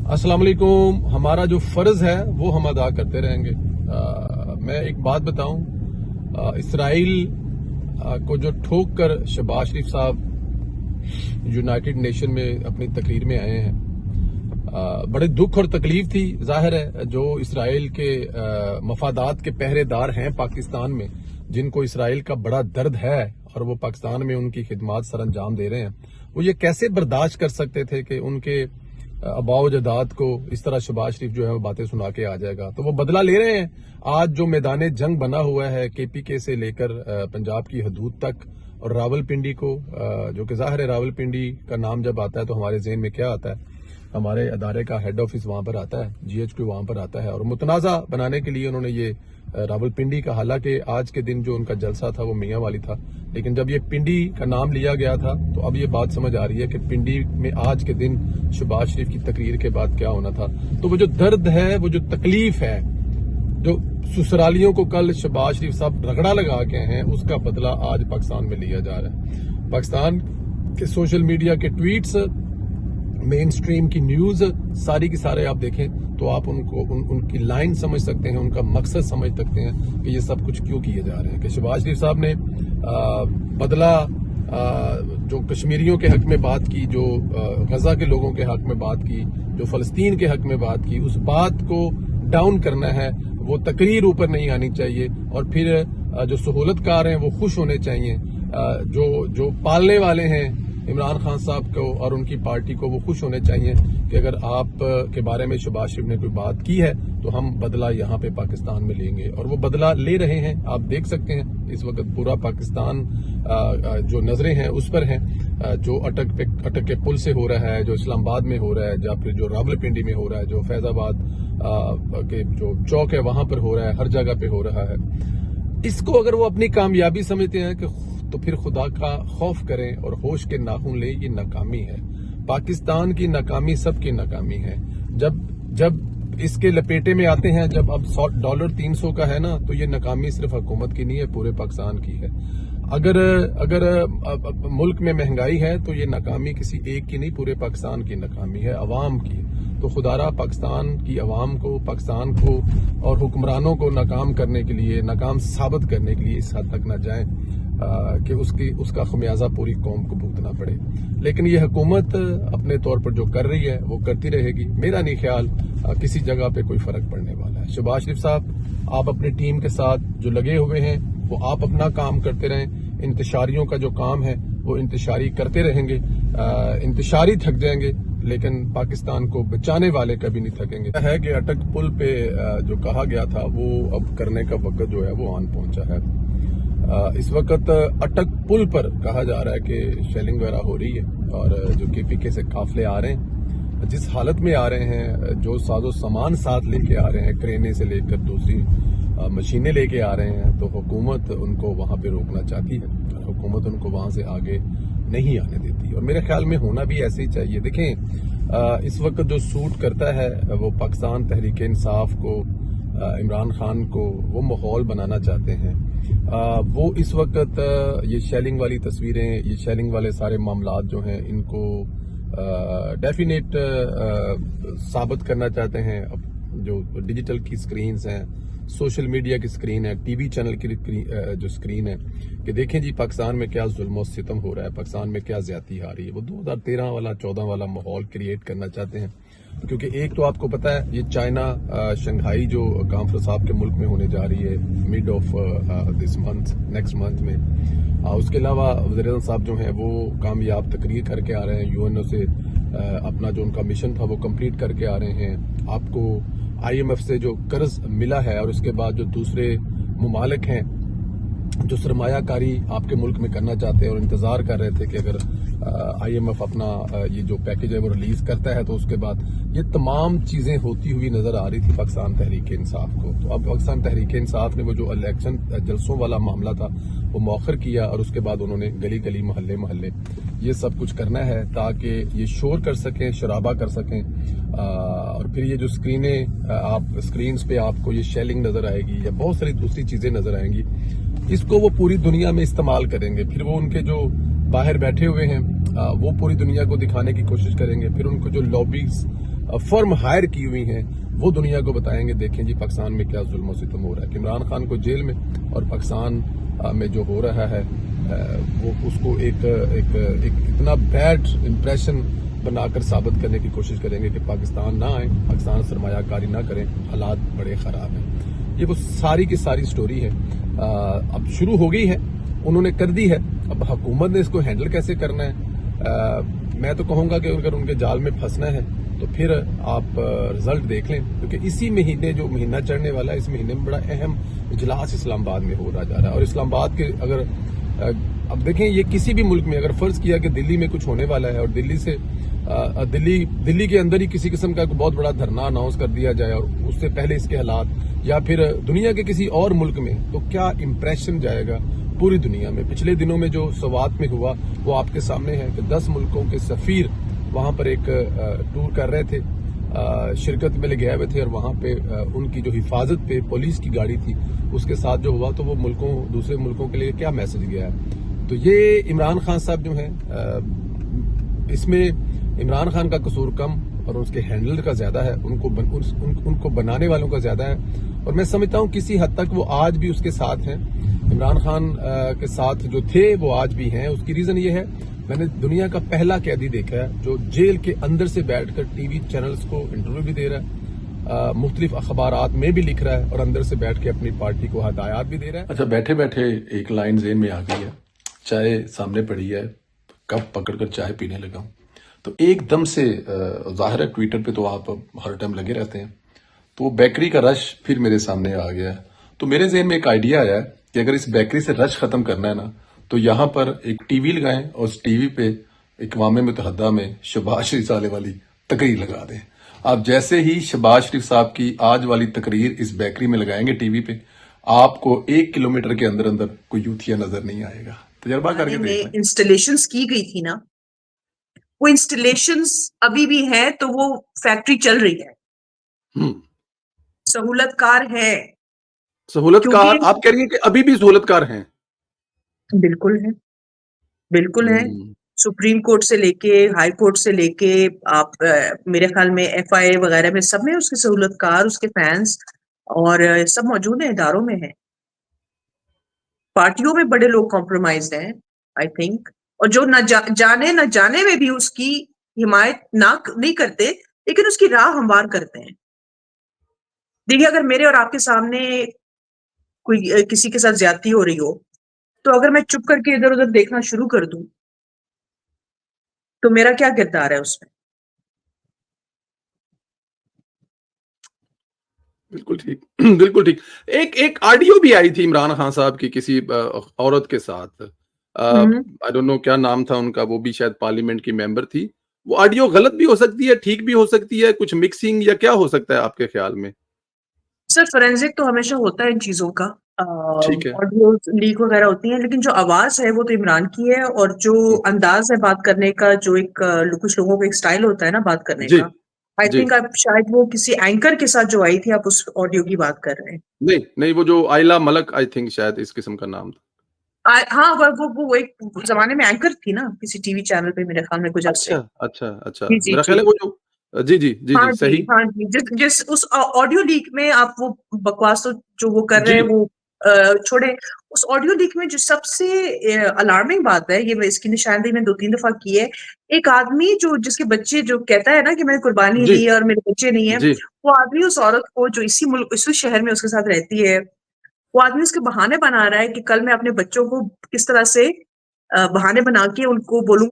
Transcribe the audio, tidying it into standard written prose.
अस्सलाम वालेकुम। हमारा जो फर्ज है वो हम अदा करते रहेंगे। मैं एक बात बताऊं, इसराइल को जो ठोक कर शहबाज शरीफ साहब यूनाइटेड नेशन में अपनी तकरीर में आए हैं, बड़े दुख और तकलीफ थी। जाहिर है जो इसराइल के मफादात के पहरेदार हैं पाकिस्तान में, जिनको इसराइल का बड़ा दर्द है और वो पाकिस्तान में उनकी खिदमात सर अंजाम दे रहे हैं, वो ये कैसे बर्दाश्त कर सकते थे कि उनके अबाव जदाद को इस तरह शहबाज शरीफ जो है वो बातें सुना के आ जाएगा। तो वो बदला ले रहे हैं। आज जो मैदान जंग बना हुआ है केपीके से लेकर पंजाब की हदूद तक और रावलपिंडी को, जो कि जाहिर है रावलपिंडी का नाम जब आता है तो हमारे ज़हन में क्या आता है, हमारे अदारे का हेड ऑफिस वहां पर आता है, GHQ वहां पर आता है। और मुतनाज़ा बनाने के लिए उन्होंने ये रावलपिंडी का, हालांकि आज के दिन जो उनका जलसा था वो मियां वाली था, लेकिन जब ये पिंडी का नाम लिया गया था तो अब ये बात समझ आ रही है कि पिंडी में आज के दिन शहबाज शरीफ की तकरीर के बाद क्या होना था। तो वो जो दर्द है, वो जो तकलीफ है, जो ससुरालियों को कल शहबाज शरीफ साहब रगड़ा लगा के हैं, उसका बदला आज पाकिस्तान में लिया जा रहा है। पाकिस्तान के सोशल मीडिया के ट्वीट्स, मेन स्ट्रीम की न्यूज, सारी की सारे आप देखें तो आप उनकी लाइन समझ सकते हैं, उनका मकसद समझ सकते हैं कि ये सब कुछ क्यों किए जा रहे हैं। कि शहबाज शरीफ साहब ने बदला जो कश्मीरियों के हक में बात की, जो गजा के लोगों के हक में बात की, जो फलस्तीन के हक में बात की, उस बात को डाउन करना है। वो तकरीर ऊपर नहीं आनी चाहिए और फिर जो सहूलतकार हैं वो खुश होने चाहिए। जो पालने वाले हैं इमरान खान साहब को और उनकी पार्टी को, वो खुश होने चाहिए कि अगर आप के बारे में शहबाज शरीफ ने कोई बात की है तो हम बदला यहाँ पे पाकिस्तान में लेंगे। और वो बदला ले रहे हैं। आप देख सकते हैं इस वक्त पूरा पाकिस्तान जो नजरें हैं उस पर हैं। जो अटक के पुल से हो रहा है, जो इस्लामाबाद में हो रहा है, या फिर जो रावलपिंडी में हो रहा है, जो फैजाबाद के जो चौक है वहां पर हो रहा है, हर जगह पे हो रहा है। इसको अगर वो अपनी कामयाबी समझते हैं कि तो फिर खुदा का खौफ करें और होश के नाखून लें। ये नाकामी है, पाकिस्तान की नाकामी, सबकी नाकामी है। जब इसके लपेटे में आते हैं, जब अब $100 300 का है ना, तो ये नाकामी सिर्फ हुकूमत की नहीं है, पूरे पाकिस्तान की है। अगर मुल्क में महंगाई है तो ये नाकामी किसी एक की नहीं, पूरे पाकिस्तान की नाकामी है, अवाम की। तो खुदारा पाकिस्तान की अवाम को, पाकिस्तान को और हुक्मरानों को नाकाम करने के लिए, नाकाम साबित करने के लिए इस हद तक न जाएं कि उसका खमियाजा पूरी कौम को भुगतना पड़े। लेकिन ये हुकूमत अपने तौर पर जो कर रही है वो करती रहेगी। मेरा नहीं ख्याल किसी जगह पे कोई फर्क पड़ने वाला है। शहबाज शरीफ साहब, आप अपनी टीम के साथ जो लगे हुए हैं वो आप अपना काम करते रहें। इंतशारियों का जो काम है वो इंतशारी करते रहेंगे। इंतशारी थक जाएंगे लेकिन पाकिस्तान को बचाने वाले कभी नहीं थकेंगे। है कि अटक पुल पे जो कहा गया था वो अब करने का वक्त जो है वो आन पहुंचा है। इस वक्त अटक पुल पर कहा जा रहा है कि शेलिंग वगैरह हो रही है और जो केपीके से काफले आ रहे हैं, जिस हालत में आ रहे हैं, जो साजो सामान साथ लेके आ रहे हैं, क्रेने से लेकर दूसरी मशीनें लेके आ रहे हैं, तो हुकूमत उनको वहां पे रोकना चाहती है। हुकूमत उनको वहां से आगे नहीं आने देती और मेरे ख्याल में होना भी ऐसे ही चाहिए। देखें, इस वक्त जो सूट करता है वो पाकिस्तान तहरीक इंसाफ को, इमरान खान को वो माहौल बनाना चाहते हैं। वो इस वक्त ये शेलिंग वाली तस्वीरें, ये शेलिंग वाले सारे मामलात जो हैं, इनको डेफिनेट साबित करना चाहते हैं। अब जो डिजिटल की स्क्रीन्स हैं, सोशल मीडिया की स्क्रीन है, टीवी चैनल की जो स्क्रीन है, कि देखें जी पाकिस्तान में क्या जुल्म और सितम हो रहा है, पाकिस्तान में क्या ज्यादती आ रही है। वो 2013 वाला 14 वाला माहौल क्रिएट करना चाहते हैं। क्योंकि एक तो आपको पता है ये चाइना शंघाई जो कॉन्फ्रेंस आपके मुल्क में होने जा रही है mid of this month, next month में। उसके अलावा वज़ीर-ए-आज़म साहब जो हैं वो कामयाब तकरीर करके आ रहे हैं, UNO से अपना जो उनका मिशन था वो कंप्लीट करके आ रहे हैं। आपको IMF से जो कर्ज मिला है और उसके बाद जो दूसरे मुमालिक हैं जो सरमायाकारी आपके मुल्क में करना चाहते हैं और इंतजार कर रहे थे कि अगर IMF अपना ये जो पैकेज है वो रिलीज करता है तो उसके बाद ये तमाम चीजें होती हुई नजर आ रही थी पाकिस्तान तहरीक इंसाफ को। तो अब पाकिस्तान तहरीक इंसाफ ने वो जो इलेक्शन जलसों वाला मामला था वो मौखर किया और उसके बाद उन्होंने गली गली मोहल्ले मोहल्ले ये सब कुछ करना है ताकि ये शोर कर सकें, शराबा कर सकें। और फिर ये जो स्क्रीनें, आप स्क्रीन्स पे आपको ये शेलिंग नजर आएगी या बहुत सारी दूसरी चीजें नजर आएंगी, इसको वो पूरी दुनिया में इस्तेमाल करेंगे। फिर वो उनके जो बाहर बैठे हुए हैं वो पूरी दुनिया को दिखाने की कोशिश करेंगे। फिर उनको जो लॉबीज فرم ہائر کی ہوئی ہیں وہ دنیا کو بتائیں گے دیکھیں جی پاکستان میں کیا ظلم و ستم ہو رہا ہے کہ عمران خان کو جیل میں اور پاکستان میں جو ہو رہا ہے وہ اس کو ایک اتنا بیڈ امپریشن بنا کر ثابت کرنے کی کوشش کریں گے کہ پاکستان نہ آئیں, پاکستان سرمایہ کاری نہ کریں, حالات بڑے خراب ہیں. یہ وہ ساری کی ساری سٹوری ہے. اب شروع ہو گئی ہے, انہوں نے کر دی ہے, اب حکومت نے اس کو ہینڈل کیسے کرنا ہے. میں تو کہوں گا کہ اگر ان کے جال میں پھنسنا ہے تو پھر آپ رزلٹ دیکھ لیں, کیونکہ اسی مہینے جو مہینہ چڑھنے والا ہے اس مہینے میں بڑا اہم اجلاس اسلام آباد میں ہو رہا جا رہا ہے. اور اسلام آباد کے اگر اب دیکھیں یہ کسی بھی ملک میں اگر فرض کیا کہ دلی میں کچھ ہونے والا ہے اور دلی کے اندر ہی کسی قسم کا بہت بڑا دھرنا اناؤنس کر دیا جائے اور اس سے پہلے اس کے حالات, یا پھر دنیا کے کسی اور ملک میں, تو کیا امپریشن جائے گا پوری دنیا میں. پچھلے دنوں میں جو سوات میں ہوا وہ آپ کے سامنے ہے کہ 10 ملکوں کے سفیر وہاں پر ایک ٹور کر رہے تھے, شرکت میں گئے ہوئے تھے, اور وہاں پہ ان کی جو حفاظت پہ پولیس کی گاڑی تھی اس کے ساتھ جو ہوا تو وہ دوسرے ملکوں کے لیے کیا میسج گیا ہے. تو یہ عمران خان صاحب جو ہیں اس میں عمران خان کا قصور کم اور اس کے ہینڈل کا زیادہ ہے, ان کو بنانے والوں کا زیادہ ہے. اور میں سمجھتا ہوں کسی حد تک وہ آج بھی اس کے ساتھ ہیں, عمران خان کے ساتھ جو تھے وہ آج بھی ہیں. اس کی ریزن یہ ہے, میں نے دنیا کا پہلا قیدی دیکھا ہے جو جیل کے اندر سے بیٹھ کر ٹی وی چینلز کو انٹرویو بھی دے رہا ہے, مختلف اخبارات میں بھی لکھ رہا ہے, اور اندر سے بیٹھ کے اپنی پارٹی کو ہدایات بھی دے رہا ہے. اچھا, بیٹھے بیٹھے ایک لائن ذہن میں آ گئی ہے, چائے سامنے پڑی ہے, کپ پکڑ کر چائے پینے لگا ہوں, تو ایک دم سے ظاہر ہے ٹویٹر پہ تو آپ ہر ٹائم لگے رہتے ہیں, تو وہ بیکری کا رش پھر میرے سامنے آ گیا ہے. تو میرے ذہن میں ایک آئیڈیا آیا ہے کہ اگر اس بیکری سے رش ختم کرنا ہے نا تو یہاں پر ایک ٹی وی لگائیں اور اس ٹی وی پہ اقوام متحدہ میں شہباز شریف صاحب والی تقریر لگا دیں. آپ جیسے ہی شہباز شریف صاحب کی آج والی تقریر اس بیکری میں لگائیں گے ٹی وی پہ, آپ کو 1 کلومیٹر کے اندر اندر کوئی یوتھیا نظر نہیں آئے گا. تجربہ کر کے دیکھ لیں. انسٹالیشنز کی گئی تھی نا, وہ انسٹالیشنز ابھی بھی ہے, تو وہ فیکٹری چل رہی ہے, سہولت کار ہے. سہولت کار آپ کہہ رہی ہیں کہ ابھی بھی سہولت کار ہیں؟ بالکل ہے, بالکل ہے. سپریم کورٹ سے لے کے ہائی کورٹ سے لے کے آپ میرے خیال میں ایف آئی اے وغیرہ میں سب میں اس کے سہولت کار, اس کے فینس اور سب موجود ہیں, اداروں میں ہیں. پارٹیوں میں بڑے لوگ کمپرومائز ہیں آئی تھنک, اور جو نہ جانے میں بھی اس کی حمایت نہیں کرتے, لیکن اس کی راہ ہموار کرتے ہیں. دیکھیے, اگر میرے اور آپ کے سامنے کوئی کسی کے ساتھ زیادتی ہو رہی ہو, تو اگر میں چپ کر کے ادھر ادھر دیکھنا شروع کر دوں تو میرا کیا کردار ہے اس میں؟ بالکل ٹھیک, بالکل ٹھیک. ایک آڈیو بھی آئی تھی عمران خان صاحب کی کسی عورت کے ساتھ, آئی ڈونٹ نو کیا نام تھا ان کا, وہ بھی شاید پارلیمنٹ کی ممبر تھی. وہ آڈیو غلط بھی ہو سکتی ہے, ٹھیک بھی ہو سکتی ہے, کچھ مکسنگ یا کیا ہو سکتا ہے آپ کے خیال میں؟ سر فورینزک تو ہمیشہ ہوتا ہے ان چیزوں کا, ٹھیک ہے, آڈیو لیک وغیرہ ہوتی ہیں, لیکن جو آواز ہے وہ تو عمران کی ہے, اور جو انداز ہے بات کرنے کا, جو ایک کچھ لوگوں کا ایک سٹائل ہوتا ہے نا بات کرنے جی کا, آئی جی, تھنک آپ شاید وہ کسی اینکر کے ساتھ جو آئی تھی آپ اس آڈیو کی بات کر رہے ہیں. نہیں, وہ جو آئلہ ملک آئی تھنک شاید اس قسم کا نام تھا. ہاں, وہ ایک زمانے میں اینکر تھی نا کسی ٹی وی چینل پہ, میرے خیال میں کچھ عرصے. اچھا, جی جی میرا جی, خیال ہے وہ جو جی صحیح. ہاں جی, جس اس آڈیو لیک میں آپ وہ بکواس جو وہ کر رہے جی ہیں وہ چھوڑے. اس آڈیو لیک میں جو سب سے الارمنگ بات ہے, یہ اس کی نشاندہی میں 2-3 دفعہ کی ہے, ایک آدمی جس کے بچے جو کہتا ہے نا کہ میں نے قربانی جی دی اور میرے بچے نہیں ہیں, جی وہ آدمی اس عورت کو جو اسی شہر میں اس کے ساتھ رہتی ہے, وہ آدمی اس کے بہانے بنا رہا ہے کہ کل میں اپنے بچوں کو کس طرح سے بہانے بنا کے ان کو بولوں